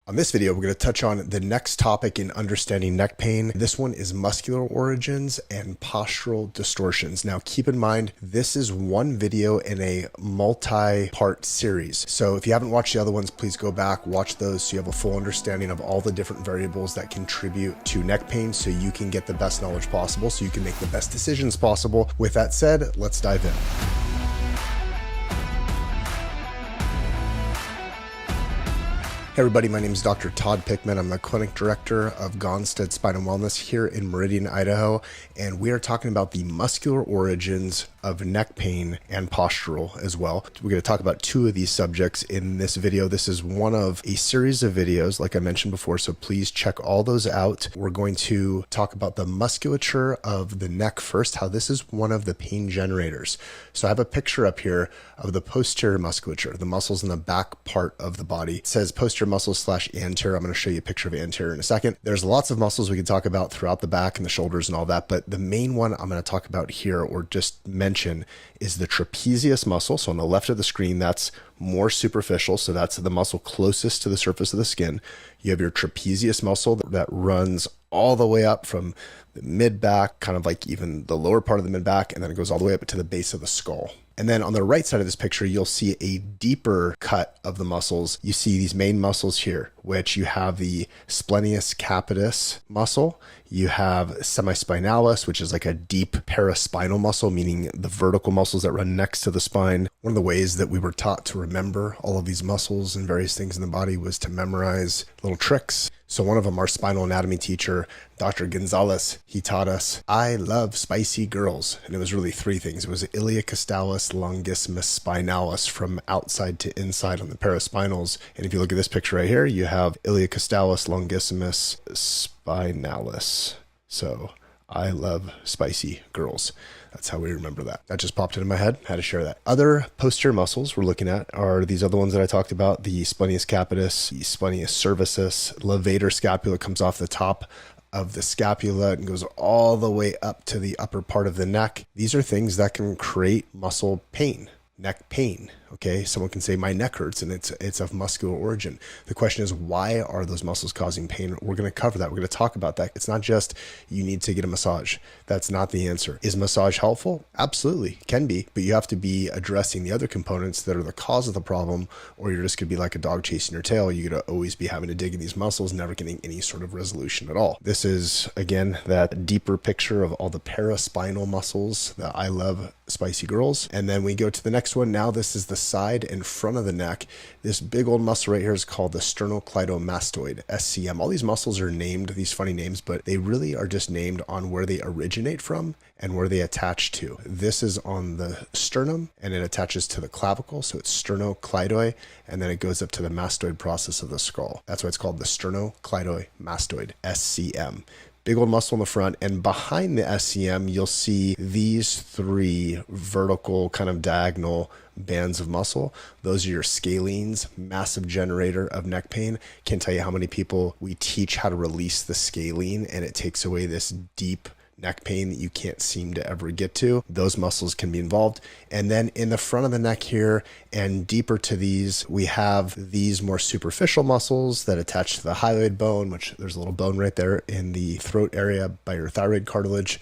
On this video, we're going to touch on the next topic in understanding neck pain. This one is muscular origins and postural distortions. Now, keep in mind, this is one video in a multi-part series. So if you haven't watched the other ones, please go back, watch those so you have a full understanding of all the different variables that contribute to neck pain so you can get the best knowledge possible, so you can make the best decisions possible. With that said, let's dive in. Hey everybody, my name is Dr. Todd Pickman. I'm the clinic director of Gonstead Spine and Wellness here in Meridian, Idaho, and we are talking about the muscular origins of neck pain and postural as well. We're going to talk about two of these subjects in this video. This is one of a series of videos, like I mentioned before, so please check all those out. We're going to talk about the musculature of the neck first, how this is one of the pain generators. So I have a picture up here of the posterior musculature, the muscles in the back part of the body. It says posterior muscles / anterior. I'm going to show you a picture of anterior in a second. There's lots of muscles we can talk about throughout the back and the shoulders and all that, but the main one I'm going to talk about here, or just mention, is the trapezius muscle. So on the left of the screen, that's more superficial. So that's the muscle closest to the surface of the skin. You have your trapezius muscle that runs all the way up from the mid back, kind of like even the lower part of the mid back, and then it goes all the way up to the base of the skull. And then on the right side of this picture, you'll see a deeper cut of the muscles. You see these main muscles here, which you have the splenius capitis muscle. You have semispinalis, which is like a deep paraspinal muscle, meaning the vertical muscles that run next to the spine. One of the ways that we were taught to remember all of these muscles and various things in the body was to memorize little tricks. So one of them, our spinal anatomy teacher, Dr. Gonzalez, he taught us, "I love spicy girls." And it was really three things. It was iliacostalis longissimus spinalis, from outside to inside on the paraspinals. And if you look at this picture right here, you have iliacostalis longissimus spinalis. So I love spicy girls. That's how we remember that. That just popped into my head. Had to share that. Other posterior muscles we're looking at are these other ones that I talked about, the splenius capitis, the splenius cervicis, levator scapula comes off the top of the scapula and goes all the way up to the upper part of the neck. These are things that can create muscle pain, neck pain. Okay, someone can say my neck hurts and it's of muscular origin. The question is, why are those muscles causing pain? We're going to cover that. We're going to talk about that. It's not just you need to get a massage. That's not the answer. Is massage helpful? Absolutely, can be, but you have to be addressing the other components that are the cause of the problem, or you're just going to be like a dog chasing your tail. You're going to always be having to dig in these muscles, never getting any sort of resolution at all. This is, again, that deeper picture of all the paraspinal muscles that I love spicy girls. And then we go to the next one. Now this is the side and front of the neck. This big old muscle right here is called the sternocleidomastoid, SCM. All these muscles are named these funny names, but they really are just named on where they originate from and where they attach to. This is on the sternum and it attaches to the clavicle, so it's sternocleidoid, and then it goes up to the mastoid process of the skull. That's why it's called the sternocleidomastoid, SCM. Big old muscle in the front, and behind the SCM, you'll see these three vertical kind of diagonal bands of muscle. Those are your scalenes, massive generator of neck pain. Can't tell you how many people we teach how to release the scalene, and it takes away this deep neck pain that you can't seem to ever get to. Those muscles can be involved. And then in the front of the neck here and deeper to these, we have these more superficial muscles that attach to the hyoid bone, which there's a little bone right there in the throat area by your thyroid cartilage.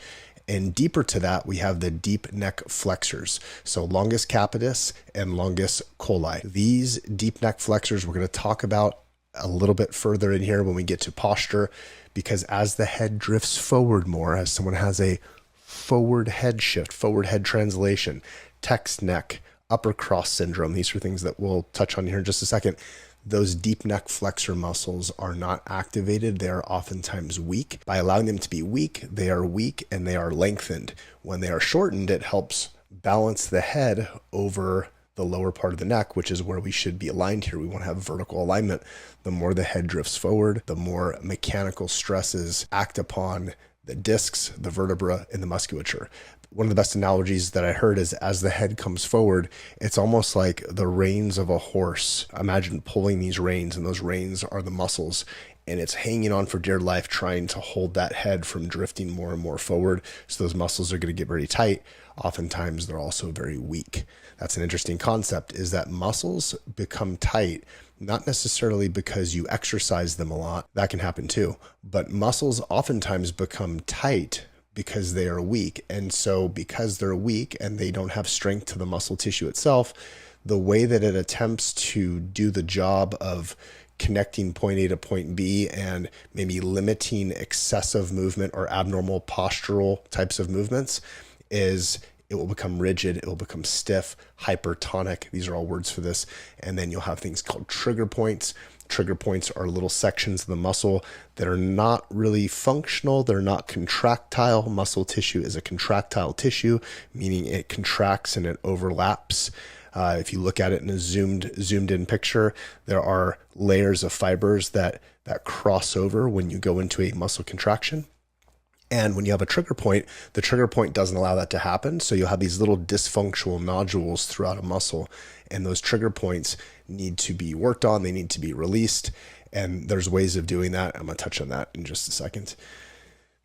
And deeper to that, we have the deep neck flexors. So longus capitis and longus colli. These deep neck flexors we're going to talk about a little bit further in here when we get to posture, because as the head drifts forward more, as someone has a forward head shift, forward head translation, text neck, upper cross syndrome, these are things that we'll touch on here in just a second. Those deep neck flexor muscles are not activated. They are oftentimes weak. By allowing them to be weak, they are weak and they are lengthened. When they are shortened, it helps balance the head over the lower part of the neck, which is where we should be aligned here. We want to have vertical alignment. The more the head drifts forward, the more mechanical stresses act upon the discs, the vertebra, and the musculature. One of the best analogies that I heard is as the head comes forward, it's almost like the reins of a horse. Imagine pulling these reins, and those reins are the muscles, and it's hanging on for dear life, trying to hold that head from drifting more and more forward. So those muscles are going to get very tight. Oftentimes they're also very weak. That's an interesting concept, is that muscles become tight not necessarily because you exercise them a lot. That can happen too. But muscles oftentimes become tight because they are weak. And so because they're weak and they don't have strength to the muscle tissue itself, the way that it attempts to do the job of connecting point A to point B and maybe limiting excessive movement or abnormal postural types of movements is it will become rigid, it will become stiff, hypertonic. These are all words for this. And then you'll have things called trigger points. Trigger points are little sections of the muscle that are not really functional. They're not contractile. Muscle tissue is a contractile tissue, meaning it contracts and it overlaps. If you look at it in a zoomed in picture, there are layers of fibers that cross over when you go into a muscle contraction. And when you have a trigger point, the trigger point doesn't allow that to happen. So you'll have these little dysfunctional nodules throughout a muscle. And those trigger points need to be worked on. They need to be released. And there's ways of doing that. I'm going to touch on that in just a second.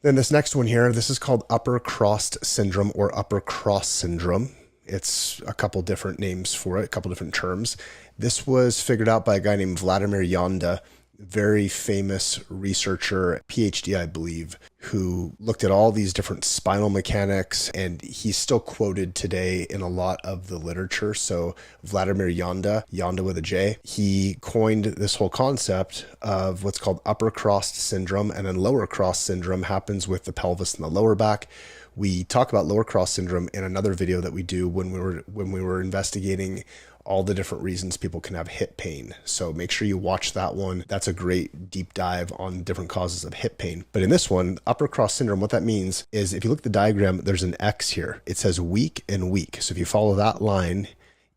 Then this next one here, this is called upper crossed syndrome or upper cross syndrome. It's a couple different names for it, a couple different terms. This was figured out by a guy named Vladimir Janda, very famous researcher, PhD, I believe, who looked at all these different spinal mechanics, and he's still quoted today in a lot of the literature. So Vladimir Janda, Janda with a J, he coined this whole concept of what's called upper crossed syndrome, and then lower cross syndrome happens with the pelvis and the lower back. We talk about lower cross syndrome in another video that we do when we were investigating all the different reasons people can have hip pain. So make sure you watch that one. That's a great deep dive on different causes of hip pain. But in this one, upper cross syndrome, what that means is if you look at the diagram, there's an X here. It says weak and weak. So if you follow that line,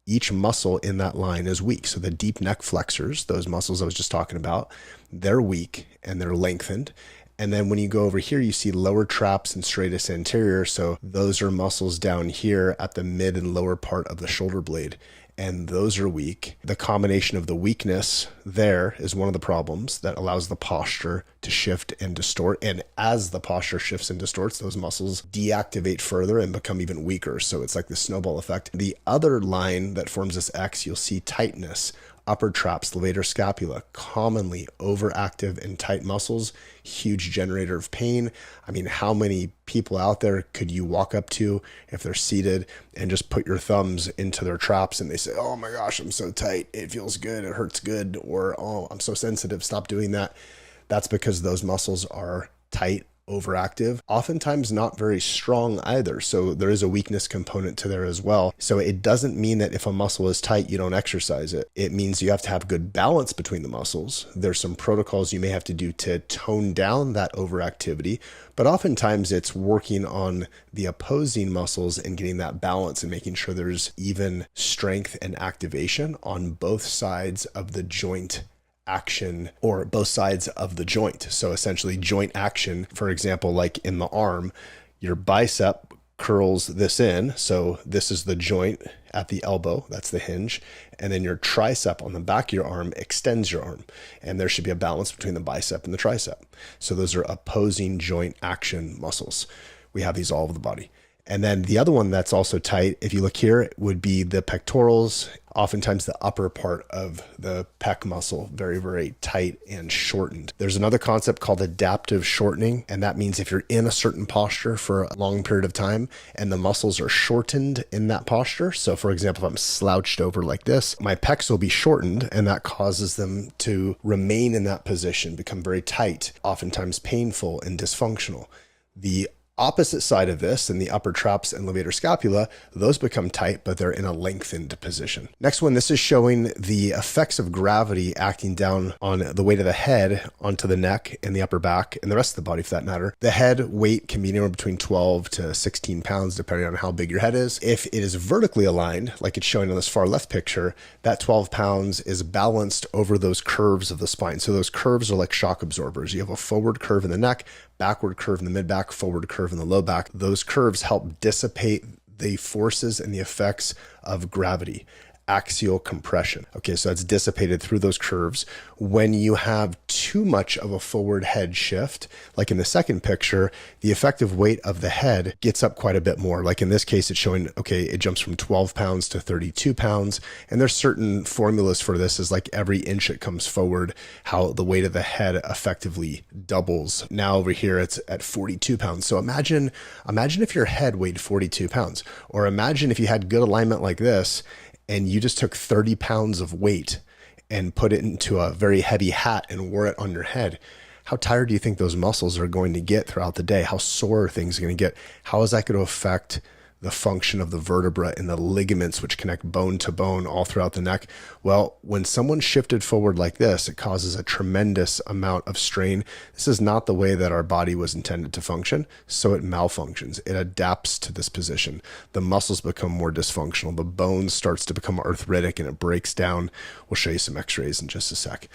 each muscle in that line is weak. So the deep neck flexors, those muscles I was just talking about, they're weak and they're lengthened. And then when you go over here, you see lower traps and stratus anterior. So those are muscles down here at the mid and lower part of the shoulder blade. And those are weak. The combination of the weakness there is one of the problems that allows the posture to shift and distort. And as the posture shifts and distorts, those muscles deactivate further and become even weaker. So it's like the snowball effect. The other line that forms this X, you'll see tightness. Upper traps, levator scapula, commonly overactive and tight muscles, huge generator of pain. I mean, how many people out there could you walk up to if they're seated and just put your thumbs into their traps and they say, oh my gosh, I'm so tight, it feels good, it hurts good, or oh, I'm so sensitive, stop doing that. That's because those muscles are tight, overactive, oftentimes not very strong either. So there is a weakness component to there as well. So it doesn't mean that if a muscle is tight, you don't exercise it. It means you have to have good balance between the muscles. There's some protocols you may have to do to tone down that overactivity, but oftentimes it's working on the opposing muscles and getting that balance and making sure there's even strength and activation on both sides of the joint action or both sides of the joint. So essentially joint action, for example, like in the arm, your bicep curls this in. So this is the joint at the elbow, that's the hinge. And then your tricep on the back of your arm extends your arm. And there should be a balance between the bicep and the tricep. So those are opposing joint action muscles. We have these all over the body. And then the other one that's also tight, if you look here, would be the pectorals, oftentimes the upper part of the pec muscle, very, very tight and shortened. There's another concept called adaptive shortening, and that means if you're in a certain posture for a long period of time and the muscles are shortened in that posture. So for example, if I'm slouched over like this, my pecs will be shortened and that causes them to remain in that position, become very tight, oftentimes painful and dysfunctional. The opposite side of this, in the upper traps and levator scapula, those become tight, but they're in a lengthened position. Next one, this is showing the effects of gravity acting down on the weight of the head onto the neck and the upper back and the rest of the body for that matter. The head weight can be anywhere between 12 to 16 pounds, depending on how big your head is. If it is vertically aligned, like it's showing on this far left picture, that 12 pounds is balanced over those curves of the spine. So those curves are like shock absorbers. You have a forward curve in the neck, backward curve in the mid-back, forward curve in the low back. Those curves help dissipate the forces and the effects of gravity. Axial compression. Okay, so that's dissipated through those curves. When you have too too much of a forward head shift, like in the second picture, the effective weight of the head gets up quite a bit more. Like in this case, it's showing, okay, it jumps from 12 pounds to 32 pounds. And there's certain formulas for this, is like every inch it comes forward, how the weight of the head effectively doubles. Now over here, it's at 42 pounds. So imagine if your head weighed 42 pounds, or imagine if you had good alignment like this, and you just took 30 pounds of weight and put it into a very heavy hat and wore it on your head. How tired do you think those muscles are going to get throughout the day? How sore are things going to get? How is that going to affect the function of the vertebra and the ligaments which connect bone to bone all throughout the neck? Well, when someone shifted forward like this, it causes a tremendous amount of strain. This is not the way that our body was intended to function, so it malfunctions. It adapts to this position. The muscles become more dysfunctional. The bone starts to become arthritic and it breaks down. We'll show you some x-rays in just a sec.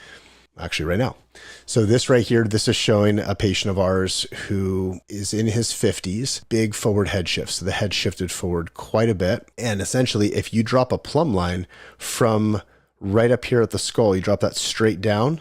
Actually right now. So this right here, this is showing a patient of ours who is in his 50s, big forward head shift. So the head shifted forward quite a bit. And essentially, if you drop a plumb line from right up here at the skull, you drop that straight down,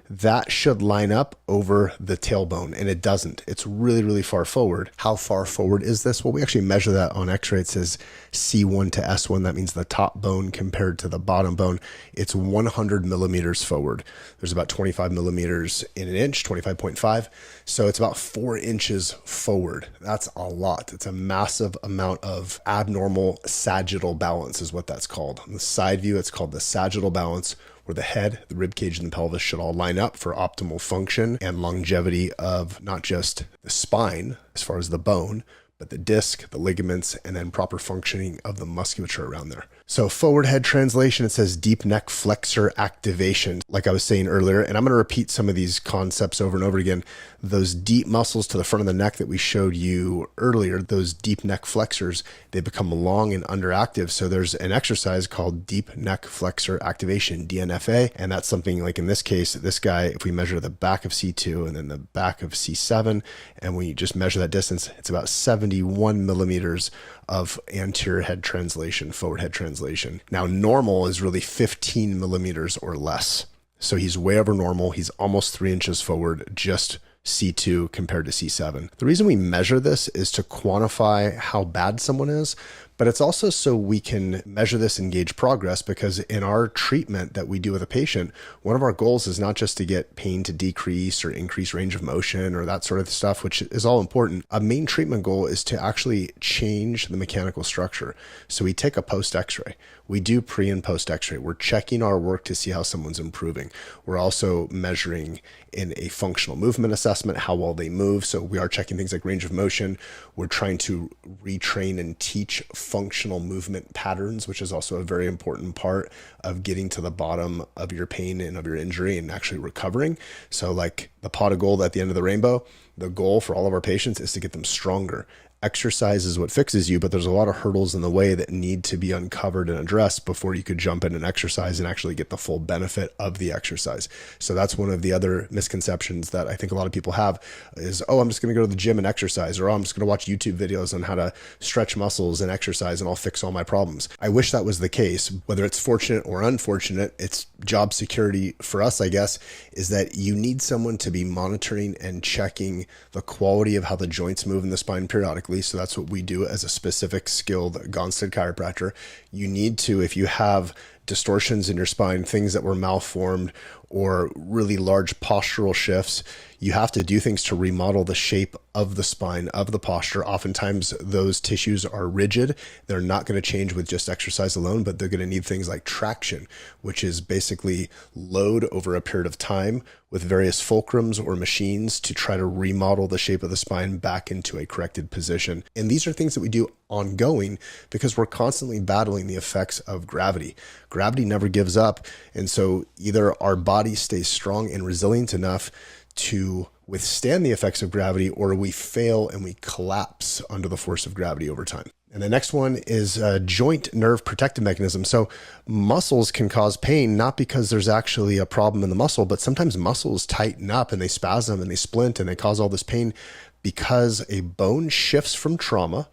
that should line up over the tailbone, and it doesn't. It's really, really far forward. How far forward is this? Well, we actually measure that on x-ray. It says C1 to S1. That means the top bone compared to the bottom bone. It's 100 millimeters forward. There's about 25 millimeters in an inch, 25.5. So it's about 4 inches forward. That's a lot. It's a massive amount of abnormal sagittal balance is what that's called. On the side view, it's called the sagittal balance, where the head, the rib cage, and the pelvis should all line up for optimal function and longevity of not just the spine as far as the bone, but the disc, the ligaments, and then proper functioning of the musculature around there. So forward head translation, it says deep neck flexor activation, like I was saying earlier, and I'm going to repeat some of these concepts over and over again. Those deep muscles to the front of the neck that we showed you earlier, those deep neck flexors, they become long and underactive. So there's an exercise called deep neck flexor activation, DNFA, and that's something like in this case, this guy, if we measure the back of C2 and then the back of C7, and we just measure that distance, it's about 71 millimeters of anterior head translation, forward head translation. Now, normal is really 15 millimeters or less. So he's way over normal. He's almost 3 inches forward, just C2 compared to C7. The reason we measure this is to quantify how bad someone is, but it's also so we can measure this and gauge progress, because in our treatment that we do with a patient, one of our goals is not just to get pain to decrease or increase range of motion or that sort of stuff, which is all important. A main treatment goal is to actually change the mechanical structure. So we take a post x-ray. We do pre and post x-ray. We're checking our work to see how someone's improving. We're also measuring in a functional movement assessment how well they move. So we are checking things like range of motion. We're trying to retrain and teach functional movement patterns, which is also a very important part of getting to the bottom of your pain and of your injury and actually recovering. So like the pot of gold at the end of the rainbow, the goal for all of our patients is to get them stronger. Exercise is what fixes you, but there's a lot of hurdles in the way that need to be uncovered and addressed before you could jump in and exercise and actually get the full benefit of the exercise. So that's one of the other misconceptions that I think a lot of people have is, oh, I'm just going to go to the gym and exercise, or oh, I'm just going to watch YouTube videos on how to stretch muscles and exercise and I'll fix all my problems. I wish that was the case. Whether it's fortunate or unfortunate, it's job security for us, I guess, is that you need someone to be monitoring and checking the quality of how the joints move in the spine periodically. So that's what we do as a specific skilled Gonstead chiropractor. You need to, if you have distortions in your spine, things that were malformed or really large postural shifts, you have to do things to remodel the shape of the spine, of the posture. Oftentimes those tissues are rigid. They're not going to change with just exercise alone, but they're going to need things like traction, which is basically load over a period of time with various fulcrums or machines to try to remodel the shape of the spine back into a corrected position. And these are things that we do ongoing because we're constantly battling the effects of gravity. Gravity never gives up. And so either our body stays strong and resilient enough to withstand the effects of gravity, or we fail and we collapse under the force of gravity over time. And the next one is a joint nerve protective mechanism. So muscles can cause pain, not because there's actually a problem in the muscle, but sometimes muscles tighten up and they spasm and they splint and they cause all this pain because a bone shifts from trauma.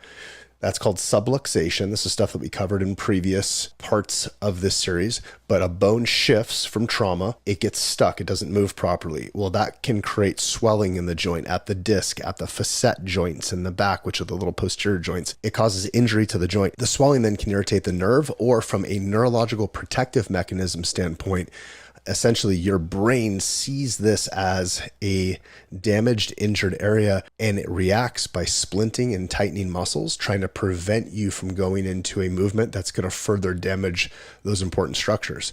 That's called subluxation. This is stuff that we covered in previous parts of this series. But a bone shifts from trauma, it gets stuck, it doesn't move properly. Well, that can create swelling in the joint, at the disc, at the facet joints in the back, which are the little posterior joints. It causes injury to the joint. The swelling then can irritate the nerve, or from a neurological protective mechanism standpoint, essentially your brain sees this as a damaged, injured area, and it reacts by splinting and tightening muscles, trying to prevent you from going into a movement that's going to further damage those important structures.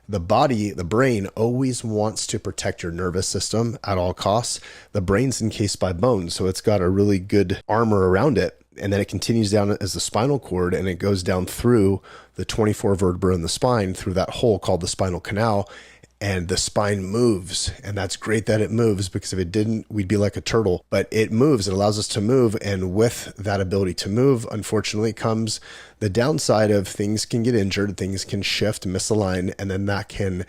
The body, the brain, always wants to protect your nervous system at all costs. The brain's encased by bone, so it's got a really good armor around it. And then it continues down as the spinal cord, and it goes down through the 24 vertebrae in the spine, through that hole called the spinal canal. And the spine moves, and that's great that it moves, because if it didn't, we'd be like a turtle. But it moves, it allows us to move, and with that ability to move, unfortunately, comes the downside of things can get injured, things can shift, misalign, and then that can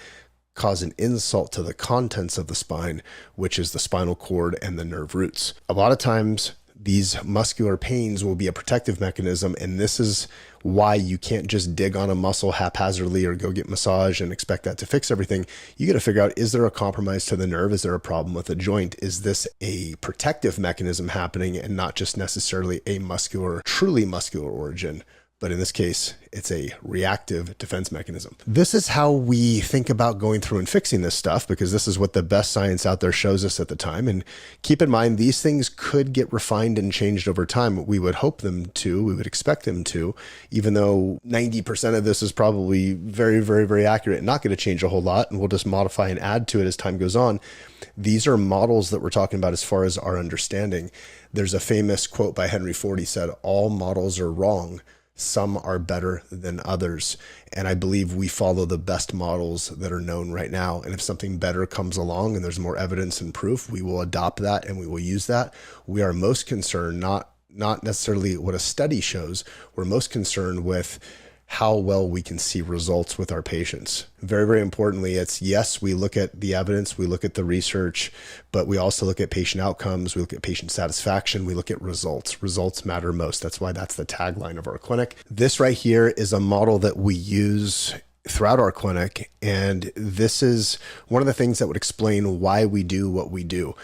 cause an insult to the contents of the spine, which is the spinal cord and the nerve roots. A lot of times, these muscular pains will be a protective mechanism, and this is why you can't just dig on a muscle haphazardly or go get massage and expect that to fix everything. You got to figure out, is there a compromise to the nerve? Is there a problem with the joint? Is this a protective mechanism happening and not just necessarily a truly muscular origin? But in this case, it's a reactive defense mechanism. This is how we think about going through and fixing this stuff, because this is what the best science out there shows us at the time. And keep in mind, these things could get refined and changed over time. We would hope them to, we would expect them to, even though 90% of this is probably very, very, very accurate and not going to change a whole lot. And we'll just modify and add to it as time goes on. These are models that we're talking about as far as our understanding. There's a famous quote by Henry Ford. He said, "All models are wrong. Some are better than others." And I believe we follow the best models that are known right now. And if something better comes along and there's more evidence and proof, we will adopt that and we will use that. We are most concerned, not necessarily what a study shows. We're most concerned with how well we can see results with our patients. Very, very importantly, it's yes, we look at the evidence, we look at the research, but we also look at patient outcomes, we look at patient satisfaction, we look at results. Results matter most. That's why that's the tagline of our clinic. This right here is a model that we use throughout our clinic, and this is one of the things that would explain why we do what we do.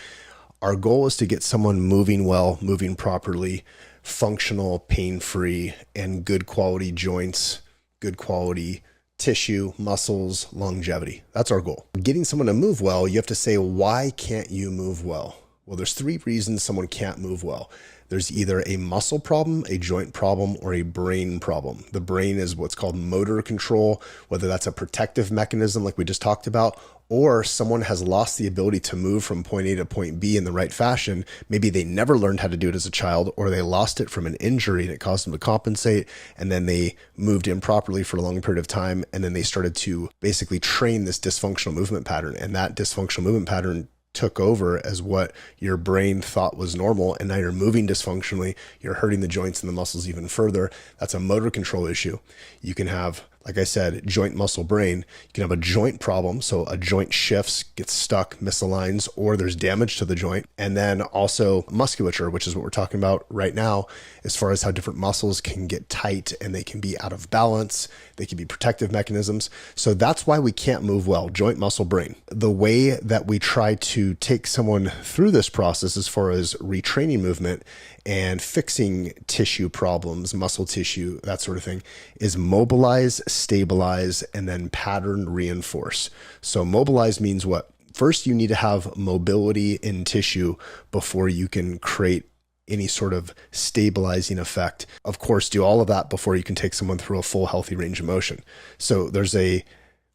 Our goal is to get someone moving well, moving properly, functional, pain-free, and good quality joints, good quality tissue, muscles, longevity. That's our goal. Getting someone to move well, you have to say, why can't you move well? Well, there's 3 reasons someone can't move well. There's either a muscle problem, a joint problem, or a brain problem. The brain is what's called motor control, whether that's a protective mechanism like we just talked about, or someone has lost the ability to move from point A to point B in the right fashion. Maybe they never learned how to do it as a child, or they lost it from an injury and it caused them to compensate, and then they moved improperly for a long period of time, and then they started to basically train this dysfunctional movement pattern, and that dysfunctional movement pattern took over as what your brain thought was normal, and now you're moving dysfunctionally, you're hurting the joints and the muscles even further. That's a motor control issue. You can have, like I said, joint, muscle, brain. You can have a joint problem, so a joint shifts, gets stuck, misaligns, or there's damage to the joint. And then also musculature, which is what we're talking about right now, as far as how different muscles can get tight and they can be out of balance. They can be protective mechanisms. So that's why we can't move well, joint, muscle, brain. The way that we try to take someone through this process as far as retraining movement and fixing tissue problems, muscle tissue, that sort of thing, is mobilize, stabilize, and then pattern reinforce. So mobilize means what? First, you need to have mobility in tissue before you can create any sort of stabilizing effect. Of course, do all of that before you can take someone through a full healthy range of motion. So there's a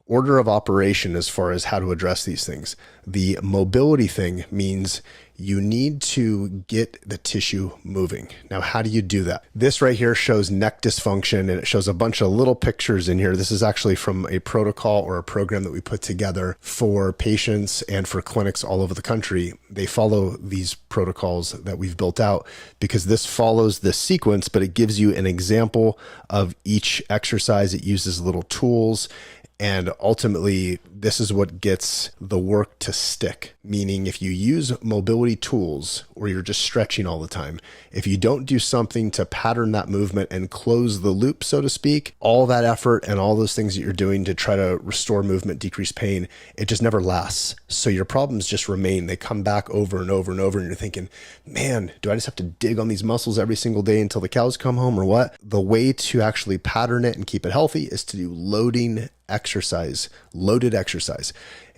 order of operation as far as how to address these things. The mobility thing means you need to get the tissue moving. Now, how do you do that? This right here shows neck dysfunction, and it shows a bunch of little pictures in here. This is actually from a protocol or a program that we put together for patients and for clinics all over the country. They follow these protocols that we've built out because this follows this sequence, but it gives you an example of each exercise. It uses little tools. And ultimately, this is what gets the work to stick. Meaning if you use mobility tools or you're just stretching all the time, if you don't do something to pattern that movement and close the loop, so to speak, all that effort and all those things that you're doing to try to restore movement, decrease pain, it just never lasts. So your problems just remain. They come back over and over and over. And you're thinking, man, do I just have to dig on these muscles every single day until the cows come home or what? The way to actually pattern it and keep it healthy is to do loaded exercise,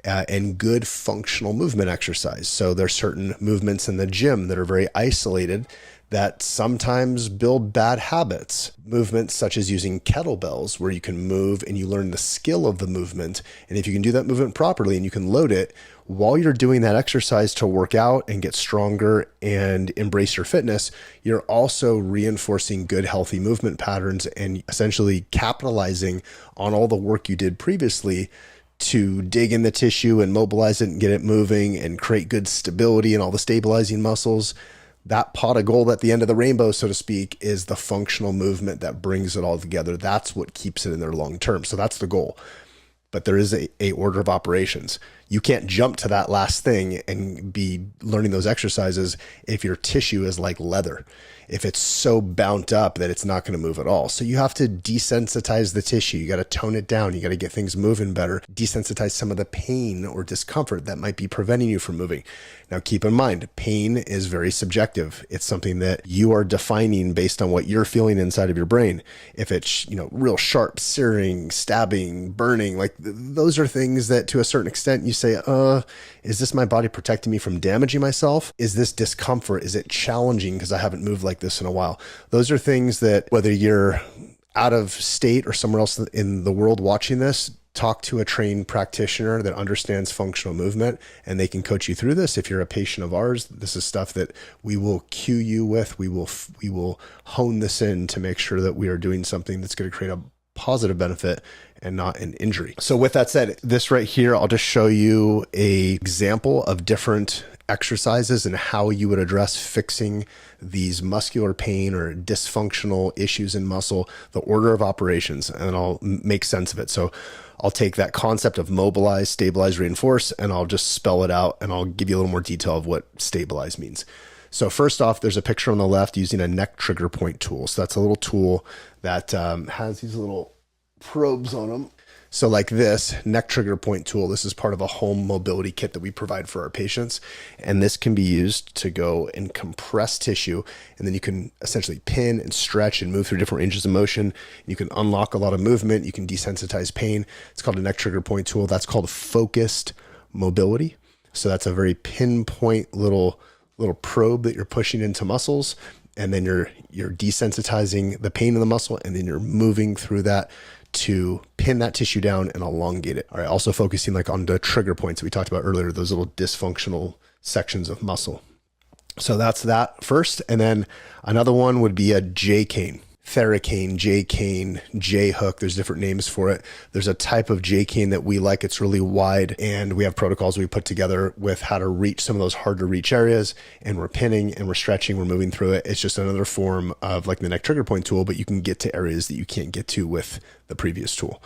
and good functional movement exercise. So there's certain movements in the gym that are very isolated that sometimes build bad habits. Movements such as using kettlebells, where you can move and you learn the skill of the movement. And if you can do that movement properly and you can load it while you're doing that exercise to work out and get stronger and embrace your fitness, you're also reinforcing good, healthy movement patterns and essentially capitalizing on all the work you did previously to dig in the tissue and mobilize it and get it moving and create good stability and all the stabilizing muscles. That pot of gold at the end of the rainbow, so to speak, is the functional movement that brings it all together. That's what keeps it in there long term. So that's the goal. But there is a order of operations. You can't jump to that last thing and be learning those exercises if your tissue is like leather, if it's so bound up that it's not going to move at all. So you have to desensitize the tissue. You got to tone it down. You got to get things moving better, desensitize some of the pain or discomfort that might be preventing you from moving. Now, keep in mind, pain is very subjective. It's something that you are defining based on what you're feeling inside of your brain. If it's, real sharp, searing, stabbing, burning, like those are things that to a certain extent you say, is this my body protecting me from damaging myself? Is this discomfort? Is it challenging because I haven't moved like this in a while? Those are things that whether you're out of state or somewhere else in the world watching this, talk to a trained practitioner that understands functional movement and they can coach you through this. If you're a patient of ours, this is stuff that we will cue you with. We will hone this in to make sure that we are doing something that's going to create a positive benefit and not an injury. So with that said, this right here, I'll just show you an example of different exercises and how you would address fixing these muscular pain or dysfunctional issues in muscle, the order of operations, and I'll make sense of it. So I'll take that concept of mobilize, stabilize, reinforce, and I'll just spell it out and I'll give you a little more detail of what stabilize means. So first off, there's a picture on the left using a neck trigger point tool. So that's a little tool that has these little probes on them. So like this neck trigger point tool, this is part of a home mobility kit that we provide for our patients. And this can be used to go and compress tissue. And then you can essentially pin and stretch and move through different ranges of motion. You can unlock a lot of movement. You can desensitize pain. It's called a neck trigger point tool. That's called focused mobility. So that's a very pinpoint little probe that you're pushing into muscles. And then you're desensitizing the pain in the muscle. And then you're moving through that to pin that tissue down and elongate it. All right. Also focusing like on the trigger points that we talked about earlier, those little dysfunctional sections of muscle. So that's that first. And then another one would be a J cane, Theracane, J cane, J hook. There's different names for it. There's a type of J cane that we like. It's really wide and we have protocols we put together with how to reach some of those hard to reach areas, and we're pinning and we're stretching, we're moving through it. It's just another form of like the neck trigger point tool, but you can get to areas that you can't get to with the previous tool.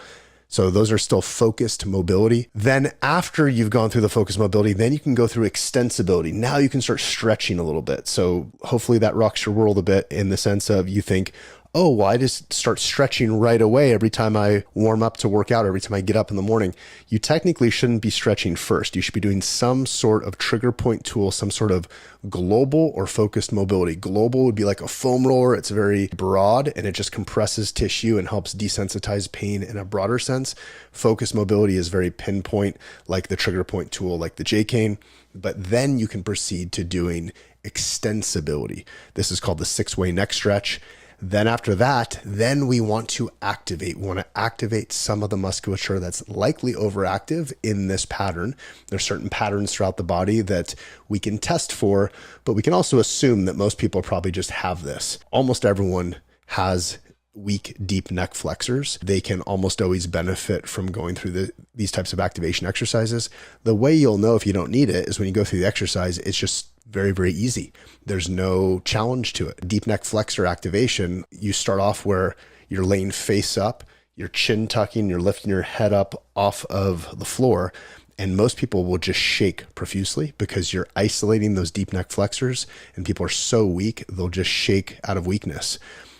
So those are still focused mobility. Then after you've gone through the focused mobility, then you can go through extensibility. Now you can start stretching a little bit. So hopefully that rocks your world a bit in the sense of you think, oh, well, I just start stretching right away every time I warm up to work out, every time I get up in the morning. You technically shouldn't be stretching first. You should be doing some sort of trigger point tool, some sort of global or focused mobility. Global would be like a foam roller. It's very broad and it just compresses tissue and helps desensitize pain in a broader sense. Focused mobility is very pinpoint, like the trigger point tool, like the J cane. But then you can proceed to doing extensibility. This is called the 6-way neck stretch. Then after that, then we want to activate. We want to activate some of the musculature that's likely overactive in this pattern. There's certain patterns throughout the body that we can test for, but we can also assume that most people probably just have this. Almost everyone has weak, deep neck flexors. They can almost always benefit from going through these types of activation exercises. The way you'll know if you don't need it is when you go through the exercise, it's just very, very easy. There's no challenge to it. Deep neck flexor activation, you start off where you're laying face up. you're chin tucking, you're lifting your head up off of the floor. And most people will just shake profusely because you're isolating those deep neck flexors, and people are so weak, they'll just shake out of weakness.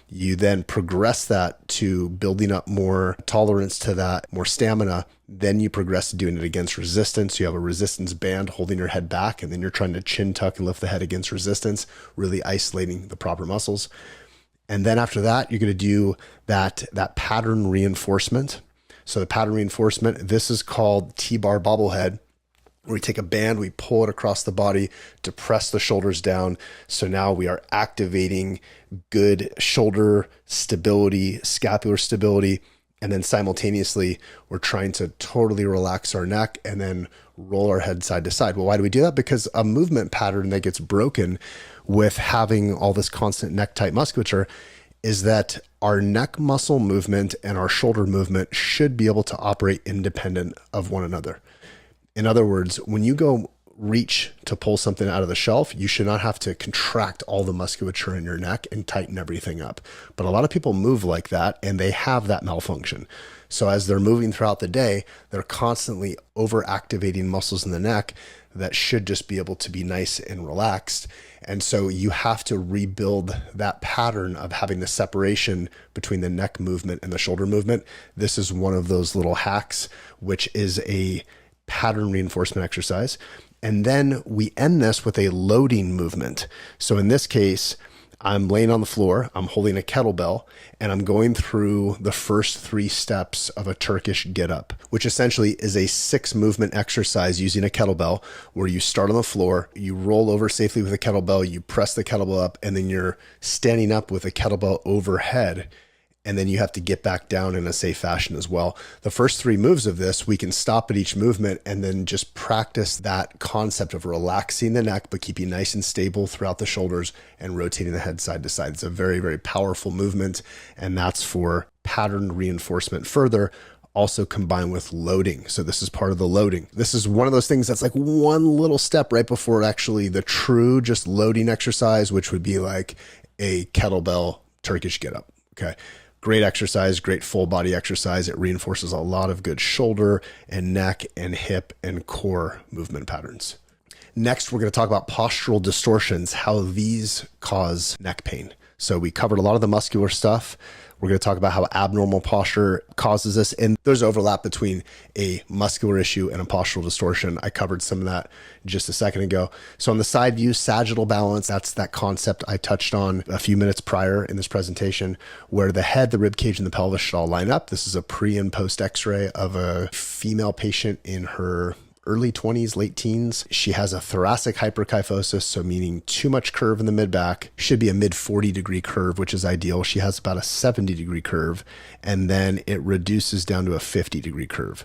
You then progress that to building up more tolerance to that, more stamina. Then you progress to doing it against resistance. You have a resistance band holding your head back, and then you're trying to chin tuck and lift the head against resistance, really isolating the proper muscles. And then after that, you're going to do that pattern reinforcement. So the pattern reinforcement, this is called T-bar bobblehead, where we take a band, we pull it across the body to press the shoulders down. So now we are activating good shoulder stability, scapular stability, and then simultaneously we're trying to totally relax our neck and then roll our head side to side. Well, why do we do that? Because a movement pattern that gets broken with having all this constant neck tight musculature is that our neck muscle movement and our shoulder movement should be able to operate independent of one another. In other words, when you go reach to pull something out of the shelf, you should not have to contract all the musculature in your neck and tighten everything up. But a lot of people move like that, and they have that malfunction. So as they're moving throughout the day, they're constantly overactivating muscles in the neck that should just be able to be nice and relaxed. And so you have to rebuild that pattern of having the separation between the neck movement and the shoulder movement. This is one of those little hacks, which is a pattern reinforcement exercise. And then we end this with a loading movement. So in this case, I'm laying on the floor, I'm holding a kettlebell, and I'm going through the first 3 steps of a Turkish get up, which essentially is a 6 movement exercise using a kettlebell, where you start on the floor, you roll over safely with a kettlebell, you press the kettlebell up, and then you're standing up with a kettlebell overhead. And then you have to get back down in a safe fashion as well. The first 3 moves of this, we can stop at each movement and then just practice that concept of relaxing the neck, but keeping nice and stable throughout the shoulders and rotating the head side to side. It's a very, very powerful movement. And that's for pattern reinforcement further, also combined with loading. So this is part of the loading. This is one of those things that's like one little step right before actually the true just loading exercise, which would be like a kettlebell Turkish get up. Okay. Great exercise, great full body exercise. It reinforces a lot of good shoulder and neck and hip and core movement patterns. Next, we're going to talk about postural distortions, how these cause neck pain. So we covered a lot of the muscular stuff. We're going to talk about how abnormal posture causes this. And there's overlap between a muscular issue and a postural distortion. I covered some of that just a second ago. So on the side view, sagittal balance, that's that concept I touched on a few minutes prior in this presentation, where the head, the rib cage, and the pelvis should all line up. This is a pre and post x-ray of a female patient in her early 20s, late teens. She has a thoracic hyperkyphosis, so meaning too much curve in the mid-back. Should be a mid 40-degree curve, which is ideal. She has about a 70-degree curve, and then it reduces down to a 50-degree curve.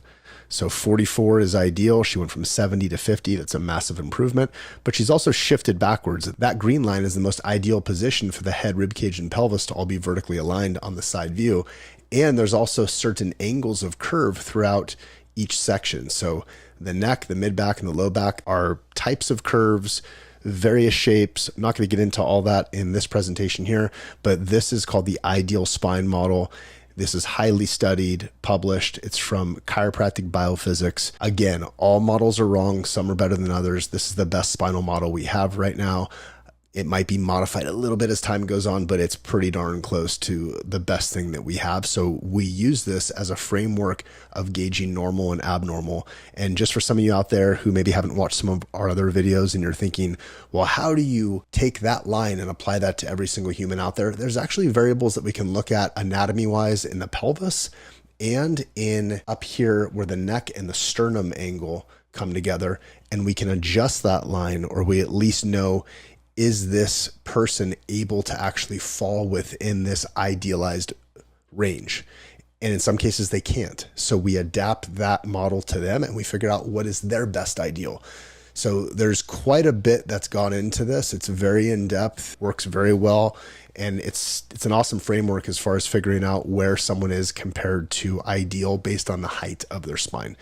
So 44 is ideal. She went from 70 to 50. That's a massive improvement, but she's also shifted backwards. That green line is the most ideal position for the head, rib cage, and pelvis to all be vertically aligned on the side view. And there's also certain angles of curve throughout each section. So the neck, the mid-back, and the low back are types of curves, various shapes. I'm not going to get into all that in this presentation here, but this is called the ideal spine model. This is highly studied, published. It's from Chiropractic BioPhysics. Again, all models are wrong. Some are better than others. This is the best spinal model we have right now. It might be modified a little bit as time goes on, but it's pretty darn close to the best thing that we have. So we use this as a framework of gauging normal and abnormal. And just for some of you out there who maybe haven't watched some of our other videos and you're thinking, well, how do you take that line and apply that to every single human out there? There's actually variables that we can look at anatomy-wise in the pelvis and in up here where the neck and the sternum angle come together, and we can adjust that line, or we at least know, is this person able to actually fall within this idealized range? And in some cases they can't. So we adapt that model to them and we figure out what is their best ideal. So there's quite a bit that's gone into this. It's very in-depth, works very well. And it's an awesome framework as far as figuring out where someone is compared to ideal based on the height of their spine.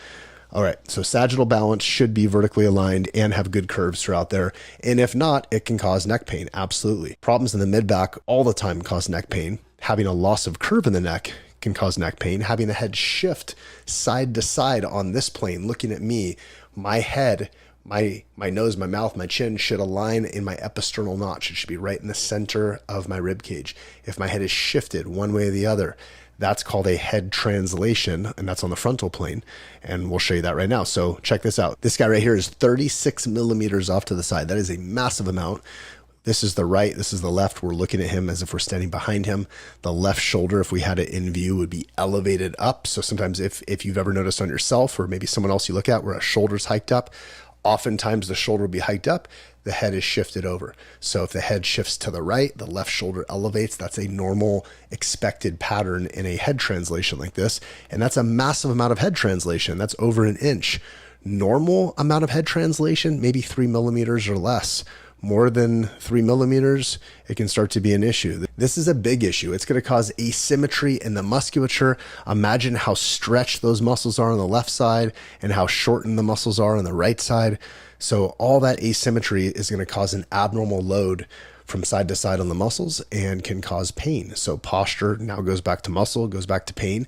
All right, so sagittal balance should be vertically aligned and have good curves throughout there. And if not, it can cause neck pain, absolutely. Problems in the mid-back all the time cause neck pain. Having a loss of curve in the neck can cause neck pain. Having the head shift side to side on this plane, looking at me, my head, my nose, my mouth, my chin should align in my episternal notch. It should be right in the center of my rib cage. If my head is shifted one way or the other, that's called a head translation, and that's on the frontal plane. And we'll show you that right now. So check this out. This guy right here is 36 millimeters off to the side. That is a massive amount. This is the right, this is the left. We're looking at him as if we're standing behind him. The left shoulder, if we had it in view, would be elevated up. So sometimes if you've ever noticed on yourself or maybe someone else you look at where a shoulder's hiked up, oftentimes the shoulder will be hiked up, the head is shifted over. So if the head shifts to the right, the left shoulder elevates. That's a normal expected pattern in a head translation like this. And that's a massive amount of head translation. That's over an inch. Normal amount of head translation, maybe 3 millimeters or less. More than 3 millimeters, it can start to be an issue. This is a big issue. It's going to cause asymmetry in the musculature. Imagine how stretched those muscles are on the left side and how shortened the muscles are on the right side. So all that asymmetry is going to cause an abnormal load from side to side on the muscles and can cause pain. So posture now goes back to muscle, goes back to pain.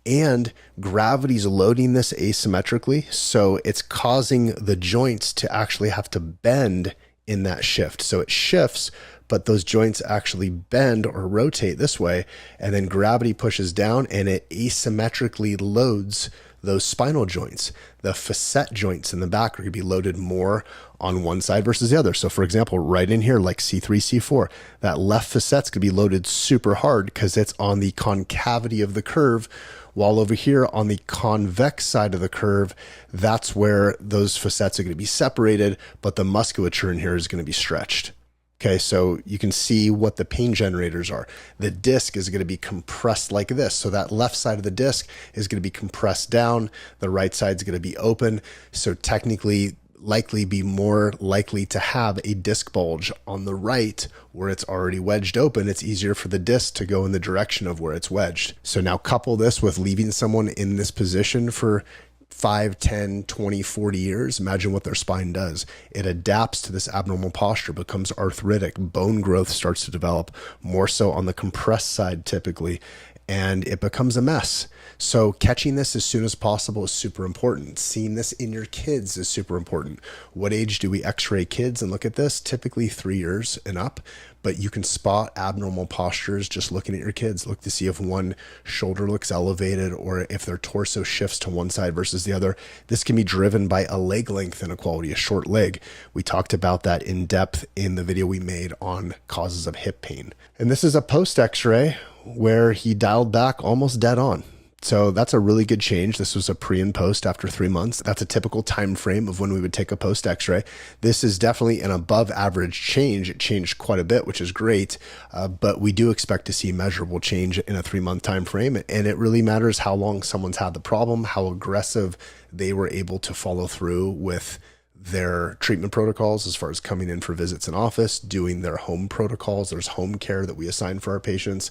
And gravity's loading this asymmetrically. So it's causing the joints to actually have to bend in that shift. So it shifts, but those joints actually bend or rotate this way, and then gravity pushes down and it asymmetrically loads those spinal joints. The facet joints in the back are going to be loaded more on one side versus the other. So for example, right in here, like C3, C4, that left facet's going to be loaded super hard because it's on the concavity of the curve, while over here on the convex side of the curve, that's where those facets are going to be separated, but the musculature in here is going to be stretched. Okay, so you can see what the pain generators are. The disc is going to be compressed like this. So that left side of the disc is going to be compressed down. The right side is going to be open. So technically, likely be more likely to have a disc bulge on the right where it's already wedged open. It's easier for the disc to go in the direction of where it's wedged. So now couple this with leaving someone in this position for 5, 10, 20, 40 years, imagine what their spine does. It adapts to this abnormal posture, becomes arthritic, bone growth starts to develop, more so on the compressed side typically, and it becomes a mess. So catching this as soon as possible is super important. Seeing this in your kids is super important. What age do we x-ray kids and look at this? Typically 3 years and up, but you can spot abnormal postures just looking at your kids. Look to see if one shoulder looks elevated or if their torso shifts to one side versus the other. This can be driven by a leg length inequality, a short leg. We talked about that in depth in the video we made on causes of hip pain. And this is a post x-ray where he dialed back almost dead on. So that's a really good change. This was a pre and post after 3 months. That's a typical time frame of when we would take a post x-ray. This is definitely an above average change. It changed quite a bit, which is great. But we do expect to see measurable change in a 3-month time frame. And it really matters how long someone's had the problem, how aggressive they were able to follow through with their treatment protocols as far as coming in for visits in office, doing their home protocols. There's home care that we assign for our patients.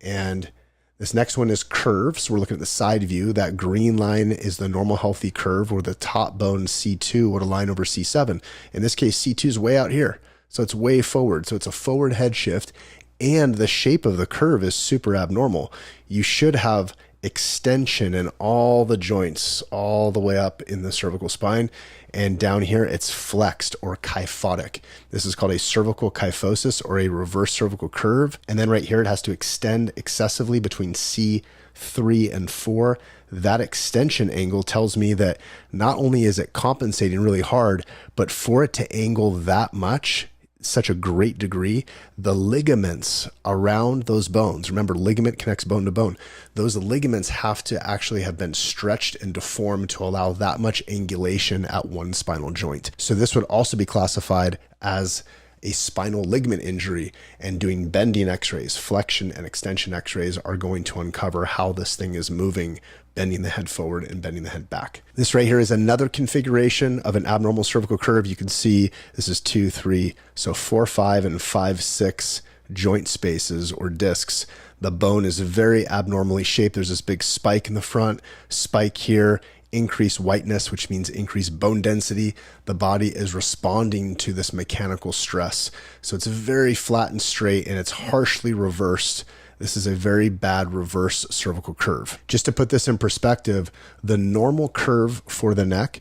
And this next one is curves. So we're looking at the side view. That green line is the normal healthy curve where the top bone C2 would align over C7. In this case, C2 is way out here. So it's way forward. So it's a forward head shift and the shape of the curve is super abnormal. You should have extension in all the joints all the way up in the cervical spine, and down here it's flexed or kyphotic. This is called a cervical kyphosis or a reverse cervical curve. And then right here it has to extend excessively between C3 and 4. That extension angle tells me that not only is it compensating really hard, but for it to angle that much, such a great degree, the ligaments around those bones, remember ligament connects bone to bone, those ligaments have to actually have been stretched and deformed to allow that much angulation at one spinal joint. So this would also be classified as a spinal ligament injury, and doing bending x-rays, flexion and extension x-rays are going to uncover how this thing is moving, bending the head forward and bending the head back. This right here is another configuration of an abnormal cervical curve. You can see this is 2, 3, so 4, 5, and 5, 6 joint spaces or discs. The bone is very abnormally shaped. There's this big spike in the front, spike here, increased whiteness, which means increased bone density. The body is responding to this mechanical stress. So it's very flat and straight, and it's harshly reversed This is a very bad reverse cervical curve. Just to put this in perspective, the normal curve for the neck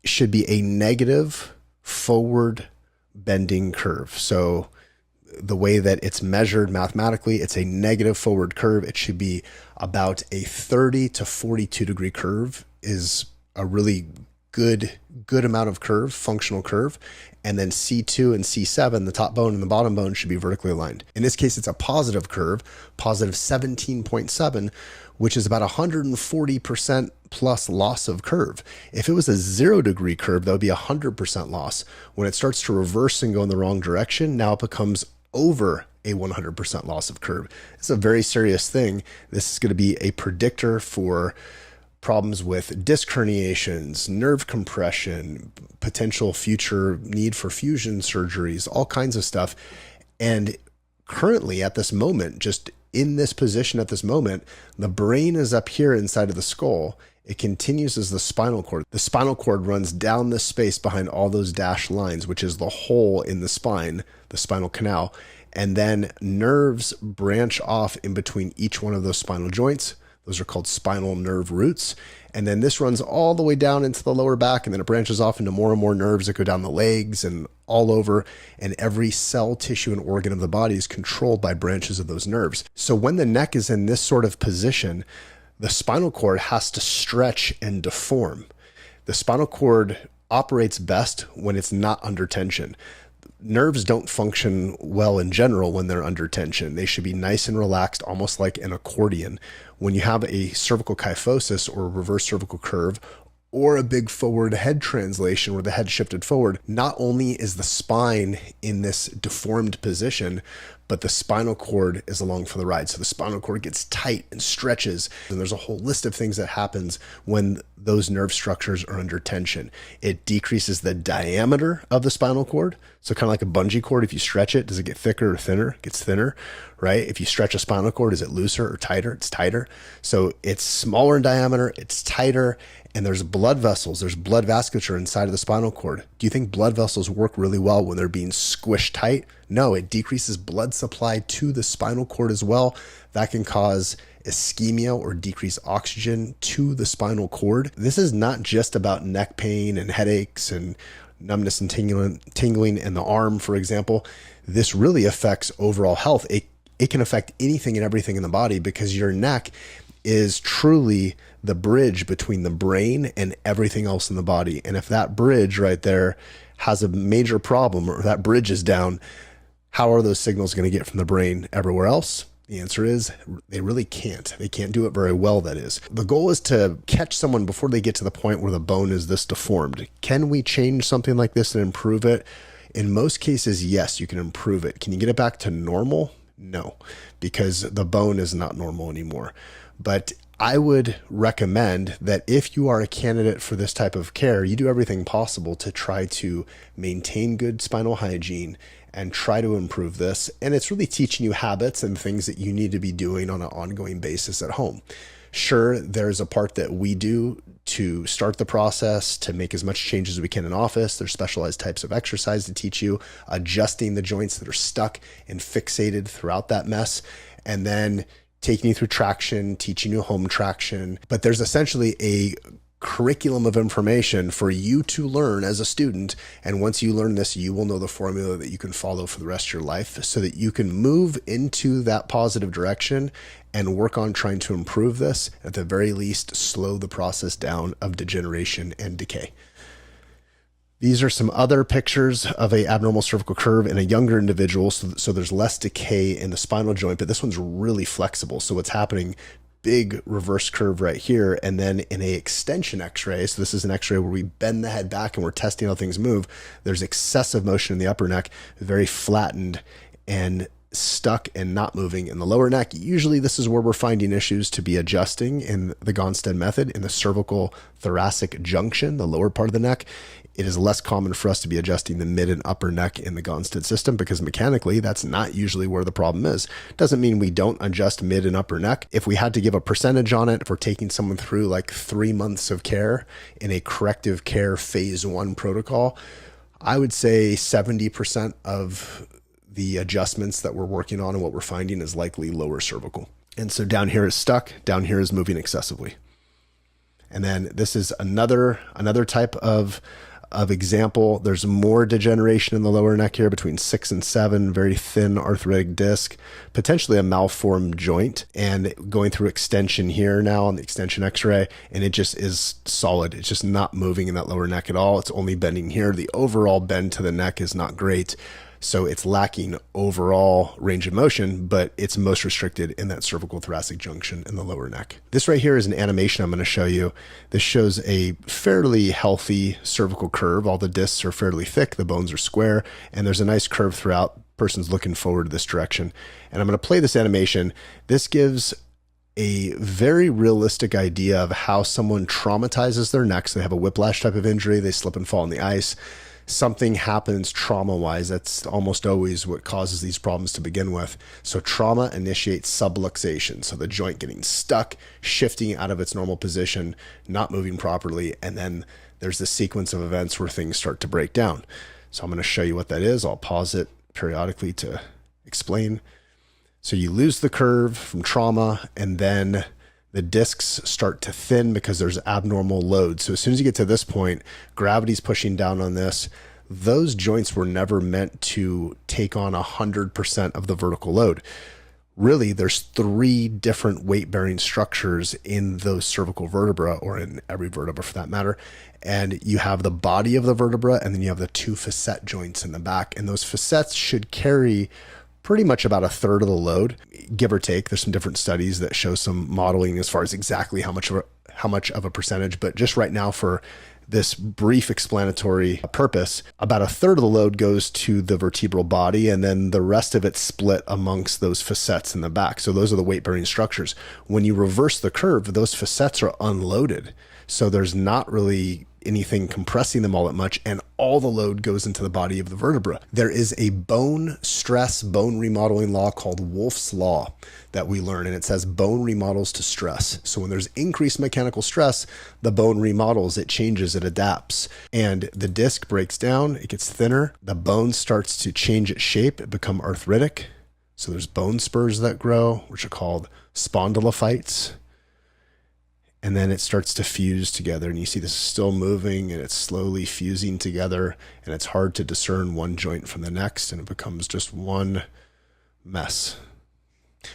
should be a negative forward bending curve. So the way that it's measured mathematically, it's a negative forward curve. It should be about a 30 to 42 degree curve is a really good amount of curve, functional curve. And then C2 and C7, the top bone and the bottom bone, should be vertically aligned. In this case, it's a positive curve, positive 17.7, which is about 140% plus loss of curve. If it was a 0 degree curve, that would be 100% loss. When it starts to reverse and go in the wrong direction, now it becomes over a 100% loss of curve. It's a very serious thing. This is going to be a predictor for problems with disc herniations, nerve compression, potential future need for fusion surgeries, all kinds of stuff. And currently at this moment, just in this position at this moment, the brain is up here inside of the skull. It continues as the spinal cord. The spinal cord runs down the space behind all those dashed lines, which is the hole in the spine, the spinal canal. And then nerves branch off in between each one of those spinal joints. Those are called spinal nerve roots. And then this runs all the way down into the lower back, and then it branches off into more and more nerves that go down the legs and all over. And every cell, tissue, and organ of the body is controlled by branches of those nerves. So when the neck is in this sort of position, the spinal cord has to stretch and deform. The spinal cord operates best when it's not under tension. Nerves don't function well in general when they're under tension. They should be nice and relaxed, almost like an accordion. When you have a cervical kyphosis or a reverse cervical curve, or a big forward head translation where the head shifted forward, not only is the spine in this deformed position, but the spinal cord is along for the ride. So the spinal cord gets tight and stretches. And there's a whole list of things that happens when those nerve structures are under tension. It decreases the diameter of the spinal cord. So kind of like a bungee cord, if you stretch it, does it get thicker or thinner? It gets thinner, right? If you stretch a spinal cord, is it looser or tighter? It's tighter. So it's smaller in diameter, it's tighter, and there's blood vessels, there's blood vasculature inside of the spinal cord. Do you think blood vessels work really well when they're being squished tight? No, it decreases blood supply to the spinal cord as well. That can cause ischemia or decrease oxygen to the spinal cord. This is not just about neck pain and headaches and numbness and tingling in the arm, for example. This really affects overall health. It can affect anything and everything in the body because your neck is truly the bridge between the brain and everything else in the body. And if that bridge right there has a major problem, or that bridge is down, how are those signals going to get from the brain everywhere else? The answer is they really can't. They can't do it very well, that is. The goal is to catch someone before they get to the point where the bone is this deformed. Can we change something like this and improve it? In most cases, yes, you can improve it. Can you get it back to normal? No, because the bone is not normal anymore. But I would recommend that if you are a candidate for this type of care, you do everything possible to try to maintain good spinal hygiene and try to improve this. And it's really teaching you habits and things that you need to be doing on an ongoing basis at home. Sure, there's a part that we do to start the process, to make as much changes as we can in office. There's specialized types of exercise to teach you, adjusting the joints that are stuck and fixated throughout that mess, and then taking you through traction, teaching you home traction. But there's essentially a curriculum of information for you to learn as a student. And once you learn this, you will know the formula that you can follow for the rest of your life so that you can move into that positive direction and work on trying to improve this, at the very least, slow the process down of degeneration and decay. These are some other pictures of a abnormal cervical curve in a younger individual. So there's less decay in the spinal joint, but this one's really flexible. So what's happening, big reverse curve right here. And then in a extension x-ray, so this is an x-ray where we bend the head back and we're testing how things move. There's excessive motion in the upper neck, very flattened and stuck and not moving in the lower neck. Usually this is where we're finding issues to be adjusting in the Gonstead method, in the cervical thoracic junction, the lower part of the neck. It is less common for us to be adjusting the mid and upper neck in the Gonstead system because mechanically that's not usually where the problem is. Doesn't mean we don't adjust mid and upper neck. If we had to give a percentage on it, if we're taking someone through like 3 months of care in a corrective care phase 1 protocol, I would say 70% of the adjustments that we're working on and what we're finding is likely lower cervical. And so down here is stuck, down here is moving excessively. And then this is another type of example. There's more degeneration in the lower neck here between 6 and 7, very thin arthritic disc, potentially a malformed joint, and going through extension here now on the extension x-ray, and it just is solid. It's just not moving in that lower neck at all. It's only bending here. The overall bend to the neck is not great. So it's lacking overall range of motion, but it's most restricted in that cervical thoracic junction in the lower neck. This right here is an animation I'm going to show you. This shows a fairly healthy cervical curve. All the discs are fairly thick, the bones are square, and there's a nice curve throughout. Person's looking forward to this direction. And I'm going to play this animation. This gives a very realistic idea of how someone traumatizes their neck. So they have a whiplash type of injury, they slip and fall on the ice. Something happens trauma-wise. That's almost always what causes these problems to begin with. So trauma initiates subluxation. So the joint getting stuck, shifting out of its normal position, not moving properly. And then there's this sequence of events where things start to break down. So I'm going to show you what that is. I'll pause it periodically to explain. So you lose the curve from trauma, and then the discs start to thin because there's abnormal load. So as soon as you get to this point, gravity's pushing down on this. Those joints were never meant to take on 100% of the vertical load. Really, there's 3 different weight-bearing structures in those cervical vertebra, or in every vertebra for that matter. And you have the body of the vertebra, and then you have the 2 facet joints in the back. And those facets should carry pretty much about 1/3 of the load, give or take. There's some different studies that show some modeling as far as exactly how much of a percentage, but just right now for this brief explanatory purpose, about 1/3 of the load goes to the vertebral body, and then the rest of it's split amongst those facets in the back. So those are the weight-bearing structures. When you reverse the curve, those facets are unloaded. So there's not really anything compressing them all that much, and all the load goes into the body of the vertebra. There is a bone stress, bone remodeling law called Wolff's Law that we learn, and it says bone remodels to stress. So when there's increased mechanical stress, the bone remodels, it changes, it adapts, and the disc breaks down, it gets thinner, the bone starts to change its shape, it becomes arthritic. So there's bone spurs that grow, which are called spondylophytes. And then it starts to fuse together, and you see this is still moving, and it's slowly fusing together, and it's hard to discern one joint from the next, and it becomes just one mess.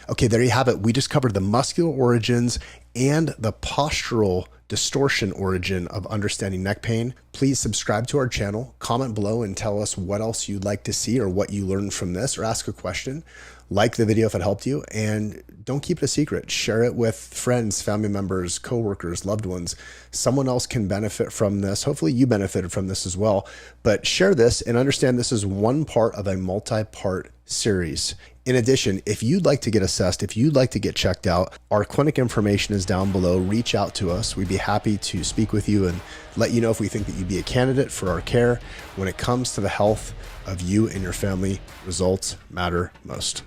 Okay, there you have it. We just covered the muscular origins and the postural distortion origin of understanding neck pain. Please subscribe to our channel, comment below and tell us what else you'd like to see or what you learned from this, or ask a question. Like the video if it helped you, and don't keep it a secret. Share it with friends, family members, coworkers, loved ones. Someone else can benefit from this. Hopefully you benefited from this as well, but share this and understand this is one part of a multi-part series. In addition, if you'd like to get assessed, if you'd like to get checked out, our clinic information is down below. Reach out to us. We'd be happy to speak with you and let you know if we think that you'd be a candidate for our care. When it comes to the health of you and your family, results matter most.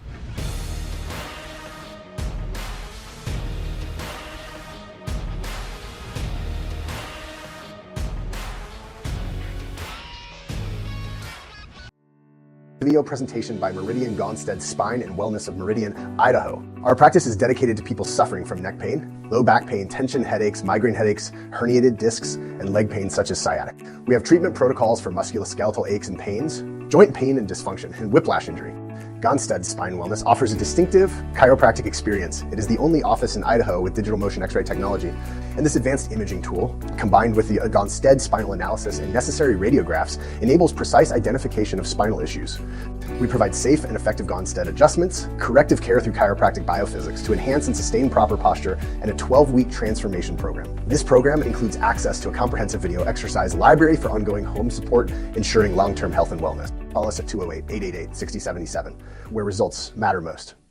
Video presentation by Meridian Gonstead Spine and Wellness of Meridian, Idaho. Our practice is dedicated to people suffering from neck pain, low back pain, tension headaches, migraine headaches, herniated discs, and leg pain such as sciatic. We have treatment protocols for musculoskeletal aches and pains, joint pain and dysfunction, and whiplash injury. Gonstead Spine and Wellness offers a distinctive chiropractic experience. It is the only office in Idaho with digital motion x-ray technology. And this advanced imaging tool, combined with the Gonstead spinal analysis and necessary radiographs, enables precise identification of spinal issues. We provide safe and effective Gonstead adjustments, corrective care through Chiropractic BioPhysics to enhance and sustain proper posture, and a 12-week transformation program. This program includes access to a comprehensive video exercise library for ongoing home support, ensuring long-term health and wellness. Call us at 208-888-6077, where results matter most.